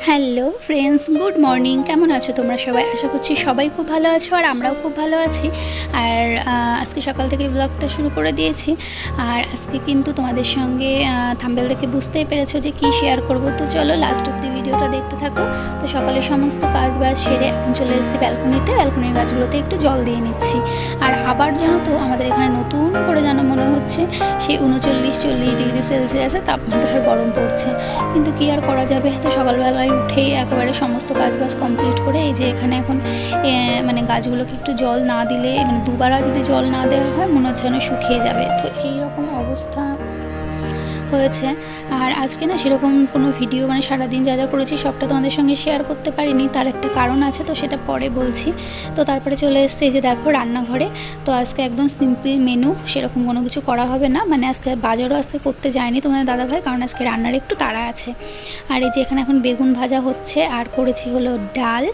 Hello friends, good morning. কেমন আছো তোমরা সবাই? আশা করছি সবাই খুব ভালো আছো আর আমরাও খুব ভালো আছি। আর আজকে সকাল থেকে ব্লগটা শুরু করে দিয়েছি। আর আজকে কিন্তু তোমাদের সঙ্গে থাম্বনেল দেখে বুঝতেই পেরেছো যে কী শেয়ার করব। তো চলো লাস্ট অব্দি ভিডিওটা দেখতে থাকো। তো সকালে সমস্ত কাজ বাজ সেরে এখন চলে এসেছি ব্যালকনিতে। ব্যালকনির গাছগুলোতে একটু জল দিয়ে নিচ্ছি। আর আবার জানো তো আমাদের এখানে নতুন করে যেন মনে হচ্ছে সেই 39-40 ডিগ্রি সেলসিয়াসে তাপমাত্রার গরম পড়ছে। কিন্তু কী আর করা যাবে। তো সকালবেলায় উঠেই একেবারে সমস্ত কাজবাজ কমপ্লিট করে এই যে এখানে এখন মানে গাছগুলোকে একটু জল না দিলে, মানে দুবার যদি জল না দেওয়া হয় মনে হচ্ছে যেন শুকিয়ে যাবে। তো এইরকম অবস্থা হয়েছে। আর আজকে না সেরকম কোনো ভিডিও, মানে সারাদিন যা যা করেছি সবটা তোমাদের সঙ্গে শেয়ার করতে পারিনি। তার একটা কারণ আছে, তো সেটা পরে বলছি। তো তারপরে চলে এসছে এই যে দেখো রান্নাঘরে। তো আজকে একদম সিম্পল মেনু, সেরকম কোনো কিছু করা হবে না। মানে আজকে বাজারও আজকে করতে যায়নি তোমাদের দাদাভাই, কারণ আজকে রান্নার একটু তাড়া আছে। আর এই যে এখানে এখন বেগুন ভাজা হচ্ছে, আর করেছি হলো ডাল,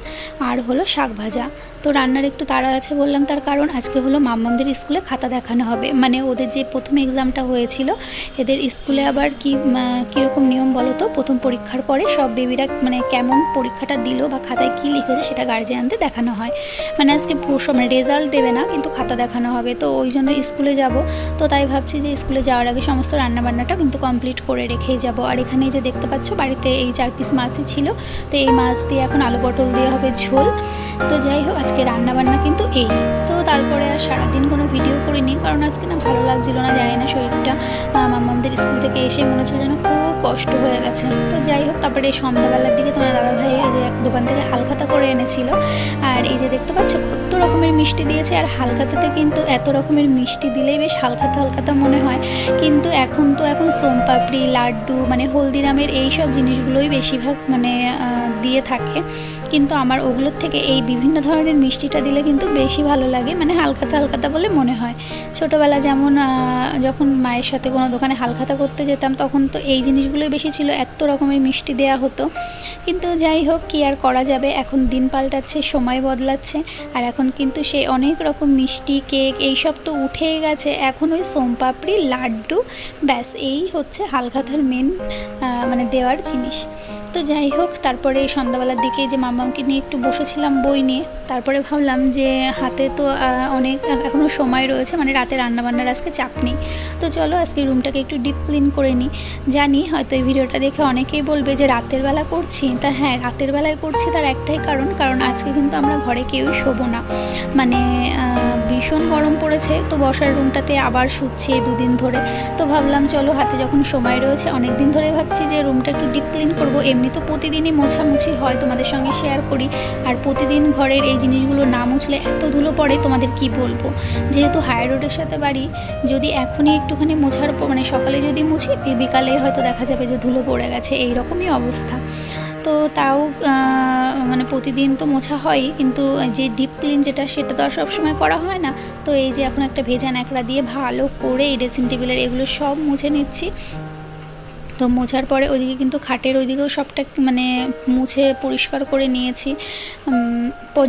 আর হলো শাক ভাজা। তো রান্নার একটু তাড়া আছে বললাম, তার কারণ আজকে হলো মাম্মামদের স্কুলে খাতা দেখানো হবে। মানে ওদের যে প্রথম এক্সামটা হয়েছিল, এদের স্কুলে আবার কীরকম নিয়ম বলো তো, প্রথম পরীক্ষার পরে সব বেবিরা মানে কেমন পরীক্ষাটা দিল বা খাতায় কী লিখেছে সেটা গার্জিয়ানদের দেখানো হয়। মানে আজকে মানে রেজাল্ট দেবে না, কিন্তু খাতা দেখানো হবে। তো ওই জন্য স্কুলে যাব। তো তাই ভাবছি যে স্কুলে যাওয়ার আগে সমস্ত রান্নাবান্নাটা কিন্তু কমপ্লিট করে রেখেই যাব। আর এখানে যে দেখতে পাচ্ছ বাড়িতে এই 4 পিস মাছই ছিল। তো এই মাছ দিয়ে এখন আলু পটল দিয়ে হবে ঝোল। তো যাই হোক আজকে রান্নাবান্না কিন্তু এই। তো তারপরে আর সারাদিন কোনো ভিডিও করিনি, কারণ আজকে না ভালো লাগছিল না, জানি না শরীরটা। মাম্মামদের স্কুল থেকে এসে মনে হচ্ছে যেন খুব কষ্ট হয়ে গেছে। তো যাই হোক তারপরে এই সন্ধ্যাবেলার দিকে তোমার দাদাভাই এই যে এক দোকান থেকে হালখাতা করে এনেছিল। আর এই যে দেখতে পাচ্ছ কত রকমের মিষ্টি দিয়েছে। আর হালখাতাতে কিন্তু এত রকমের মিষ্টি দিলেই বেশ হালখাতা হালখাতা মনে হয়। কিন্তু এখন সোমপাপড়ি, লাড্ডু, মানে হলদিরামের এই সব জিনিসগুলোই বেশিরভাগ মানে দিয়ে থাকে। কিন্তু আমার ওগুলোর থেকে এই বিভিন্ন ধরনের মিষ্টিটা দিলে কিন্তু বেশি ভালো লাগে, মানে হালখাতা হালখাতা বলে মনে হয়। ছোটোবেলা যেমন যখন মায়ের সাথে কোনো দোকানে হালখাতা করতে যেতাম, তখন তো এই জিনিসগুলোই বেশি ছিল, এত রকমের মিষ্টি দেয়া হতো। কিন্তু যাই হোক কী আর করা যাবে, এখন দিন পাল্টাচ্ছে, সময় বদলাচ্ছে। আর এখন কিন্তু সেই অনেক রকম মিষ্টি, কেক এইসব তো উঠেই গেছে। এখন ওই সোমপাপড়ি, লাড্ডু, ব্যাস এই হচ্ছে হালখাতার মেন মানে দেওয়ার জিনিস। তো যাই হোক তারপরে সন্ধ্যাবেলার দিকে যে মাম্মাকে নিয়ে একটু বসেছিলাম বই নিয়ে। তারপরে ভাবলাম যে হাতে তো অনেক এখনও সময় রয়েছে, মানে রাতে রান্নাবান্নার আজকে চাপ নেই। তো চলো আজকে রুমটাকে একটু ডিপ ক্লিন করে নিই। জানি হয়তো এই ভিডিওটা দেখে অনেকেই বলবে যে রাতের বেলা করছি। তা হ্যাঁ, রাতের বেলায় করছি, তার একটাই কারণ আজকে কিন্তু আমরা ঘরে কেউই শোবো না। মানে ভীষণ গরম পড়েছে। তো বসার রুমটাতে আবার শুচ্ছি এই 2 দিন ধরে। তো ভাবলাম চলো হাতে যখন সময় রয়েছে, অনেক দিন ধরে ভাবছি যে রুমটা একটু ডিপ ক্লিন করবো। এমনি তো প্রতিদিনই মোছামুছি হয়, তোমাদের সঙ্গে শেয়ার করি। আর প্রতিদিন ঘরের এই জিনিসগুলো না মুছলে এত ধুলো পড়ে, তোমাদের কি বলবো। যেহেতু হাই রোডের সাথে বাড়ি, যদি এখনই একটুখানি মোছার মানে সকালে যদি মুছি, বিকালে হয়তো দেখা যাবে যে ধুলো পড়ে গেছে, এই রকমই অবস্থা। তো তাও মানে প্রতিদিন তো মোছা হয়, কিন্তু যে ডিপ ক্লিন যেটা, সেটা তো আর সবসময় করা হয় না। তো এই যে এখন একটা ভেজা ন্যাকড়া দিয়ে ভালো করে এই ড্রেসিং টেবিলের এগুলো সব মুছে নিচ্ছি। তো মোছার পরে ওইদিকে কিন্তু খাটের ওইদিকেও সবটা মানে মুছে পরিষ্কার করে নিয়েছি।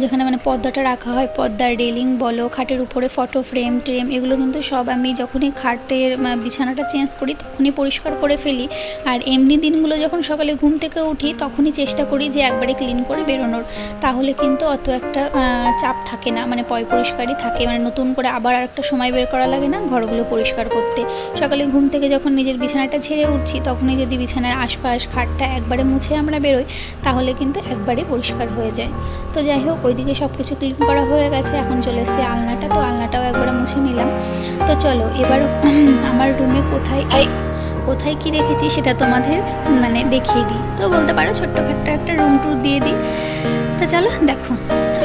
যেখানে মানে পর্দাটা রাখা হয়, পর্দার রেলিং বলো, খাটের উপরে ফটো ফ্রেম ট্রেম, এগুলো কিন্তু সব আমি যখনই খাটের বিছানাটা চেঞ্জ করি তখনই পরিষ্কার করে ফেলি। আর এমনি দিনগুলো যখন সকালে ঘুম থেকে উঠি তখনই চেষ্টা করি যে একবারে ক্লিন করে বেরোনোর, তাহলে কিন্তু অত একটা চাপ থাকে না, মানে পরিষ্কারই থাকে। মানে নতুন করে আবার আরেকটা সময় বের করা লাগে না ঘরগুলো পরিষ্কার করতে। সকালে ঘুম থেকে যখন নিজের বিছানাটা ছেড়ে উঠছি, তখনই যদি বিছানার আশপাশ খাটটা একবারে মুছে আমরা বেরোই, তাহলে কিন্তু একবারে পরিষ্কার হয়ে যায়। তো যাই হোক ওইদিকে সব কিছু ক্লিন করা হয়ে গেছে। এখন চলে এসেছে আলনাটা, তো আলনাটাও একবারে মুছে নিলাম। তো চলো এবার আমার রুমে কোথায় কি রেখেছি সেটা তোমাদের মানে দেখিয়ে দিই। তো বলতে পারো ছোট্টখাট্ট একটা রুম ট্যুর দিয়ে দিই। তো চলো দেখো।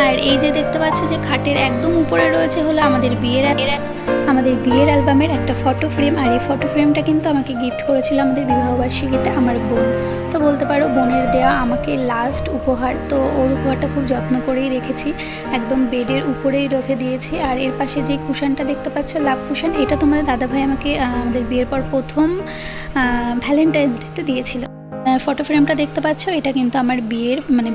আর এই যে দেখতে পাচ্ছ যে খাটের একদম উপরে রয়েছে হলো আমাদের বিয়ের অ্যালবামের একটা ফটো ফ্রেম। আর এই ফটো ফ্রেমটা কিন্তু আমাকে গিফট করেছিল আমাদের বিবাহবার্ষিকীতে আমার বোন। তো বলতে পারো বোনের দেওয়া আমাকে লাস্ট উপহার। তো ওর উপহারটা খুব যত্ন করেই রেখেছি, একদম বেডের উপরেই রেখে দিয়েছি। আর এর পাশে যে কুশনটা দেখতে পাচ্ছ, লাভ কুশন, এটা তোমাদের দাদাভাই আমাকে আমাদের বিয়ের পর প্রথম ভ্যালেন্টাইন্স ডেতে দিয়েছিল। ফটো ফ্রেমটা দেখতে পাচ্ছ, এটা কিন্তু আমার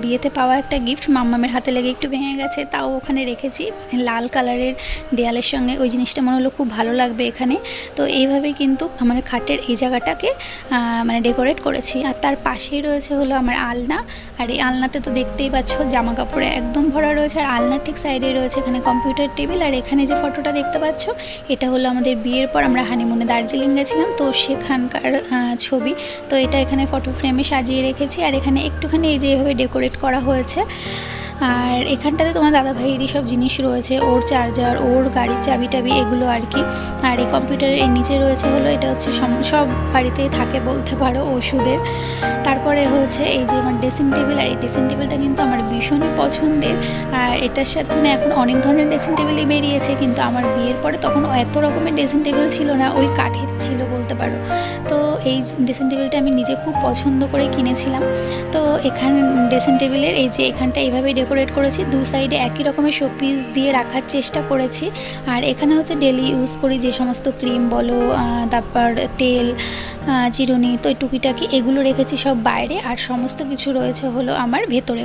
বিয়েতে পাওয়া একটা গিফট। মাম্মামের হাতে লেগে একটু ভেঙে গেছে, তাও ওখানে রেখেছি। লাল কালারের দেয়ালের সঙ্গে ওই জিনিসটা মনে হলো খুব ভালো লাগবে এখানে। তো এইভাবেই কিন্তু আমার খাটের এই জায়গাটাকে ডেকোরেট করেছি। আর তার পাশেই রয়েছে হলো আমার আলনা। আর এই আলনাতে তো দেখতেই পাচ্ছ জামা কাপড়ে একদম ভরা রয়েছে। আর আলনার ঠিক সাইডে রয়েছে এখানে কম্পিউটার টেবিল। আর এখানে যে ফটোটা দেখতে পাচ্ছ, এটা হলো আমাদের বিয়ের পর আমরা হানিমুনে দার্জিলিং গেছিলাম, তো সেখানকার ছবি। তো এটা এখানে ফটো ফ্রেমে সাজিয়ে রেখেছি। আর এখানে একটুখানি এই যে এভাবে ডেকোরেট করা হয়েছে। আর এখানটাতে তোমার দাদাভাইয়েরই সব জিনিস রয়েছে, ওর চার্জার, ওর গাড়ির চাবি টাবি এগুলো আর কি। আর এই কম্পিউটারের এই নিচে রয়েছে হলো, এটা হচ্ছে সব বাড়িতেই থাকে বলতে পারো ওষুধের। তারপরে হচ্ছে এই যে আমার ড্রেসিং টেবিল। আর এই ড্রেসিং টেবিলটা কিন্তু আমার ভীষণই পছন্দের। আর এটার সাথে এখন অনেক ধরনের ড্রেসিং টেবিলই বেরিয়েছে, কিন্তু আমার বিয়ের পরে তখন এত রকমের ড্রেসিং টেবিল ছিল না, ওই কাঠের ছিল বলতে পারো। তো এই ড্রেসিং টেবিলটা আমি নিজে খুব পছন্দ করে কিনেছিলাম। তো এখানে ড্রেসিং টেবিলের এই যে এখানটা এইভাবে ডেকোরেট করেছি, দু সাইডে একই রকমের শোপিস দিয়ে রাখার চেষ্টা করেছি। আর এখানে হচ্ছে ডেলি ইউজ করি যে সমস্ত ক্রিম বলো, তারপর তেল, চিরুনি, তো টুকিটাকি এগুলো রেখেছি সব বাইরে। আর সমস্ত কিছু রয়েছে হলো আমার ভেতরে,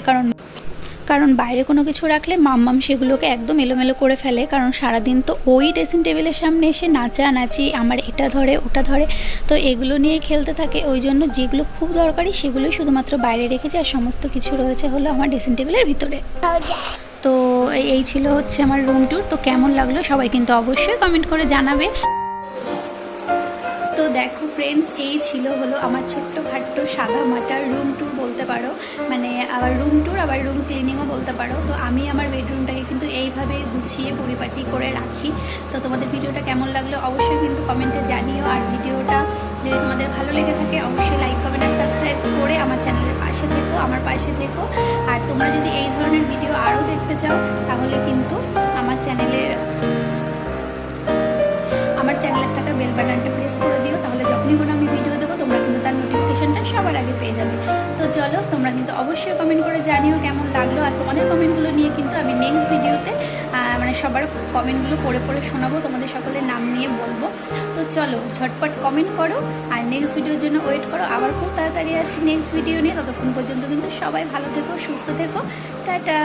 কারণ বাইরে কোনো কিছু রাখলে মাম্মাম সেগুলোকে একদম এলোমেলো করে ফেলে। কারণ সারাদিন তো ওই ড্রেসিং টেবিলের সামনে এসে নাচানাচি, আমার এটা ধরে ওটা ধরে, তো এগুলো নিয়ে খেলতে থাকে। ওই জন্য যেগুলো খুব দরকারি সেগুলোই শুধুমাত্র বাইরে রেখেছি, আর সমস্ত কিছু রয়েছে হলো আমার ড্রেসিং টেবিলের ভিতরে। তো এই ছিল হচ্ছে আমার রুম ট্যুর। তো কেমন লাগলো সবাই কিন্তু অবশ্যই কমেন্ট করে জানাবে। তো দেখো ফ্রেন্ডস, এই ছিল হলো আমার ছোট্ট খাট্ট সাদা মাটার রুম ট্যুর বলতে পারো, আবার রুম ট্যুর আবার রুম ক্লিনিংও বলতে পারো। তো আমি আমার বেডরুমটাকে কিন্তু এইভাবে গুছিয়ে পরিপাটি করে রাখি। তো তোমাদের ভিডিওটা কেমন লাগলো অবশ্যই কিন্তু কমেন্টে জানিও। আর ভিডিওটা যদি তোমাদের ভালো লেগে থাকে অবশ্যই লাইক কমেন্ট আর সাবস্ক্রাইব করে আমার চ্যানেলের পাশে থেকো, আমার পাশে থেকো। আর তোমরা যদি এই ধরনের ভিডিও আরও দেখতে চাও তাহলে কিন্তু আমার চ্যানেলের থাকা বেল বাটনটা প্রেস করে দিও, তাহলে যখনই কোনো আমি ভিডিও দেবো তোমরা কিন্তু তার নোটিফিকেশনটা সবার আগে পেয়ে যাবে। তো চলো, তোমরা কিন্তু অবশ্যই কমেন্ট করে জানিও কেমন লাগলো। আর তোমাদের কমেন্টগুলো নিয়ে কিন্তু আমি নেক্সট ভিডিওতে সবার কমেন্টগুলো পড়ে পড়ে শোনাবো, তোমাদের সকলের নাম নিয়ে বলবো। তো চলো ঝটপট কমেন্ট করো, আর নেক্সট ভিডিওর জন্য ওয়েট করো। আবার খুব তাড়াতাড়ি আসছি নেক্সট ভিডিও নিয়ে। ততক্ষণ পর্যন্ত কিন্তু সবাই ভালো থেকো, সুস্থ থেকো, টাটা।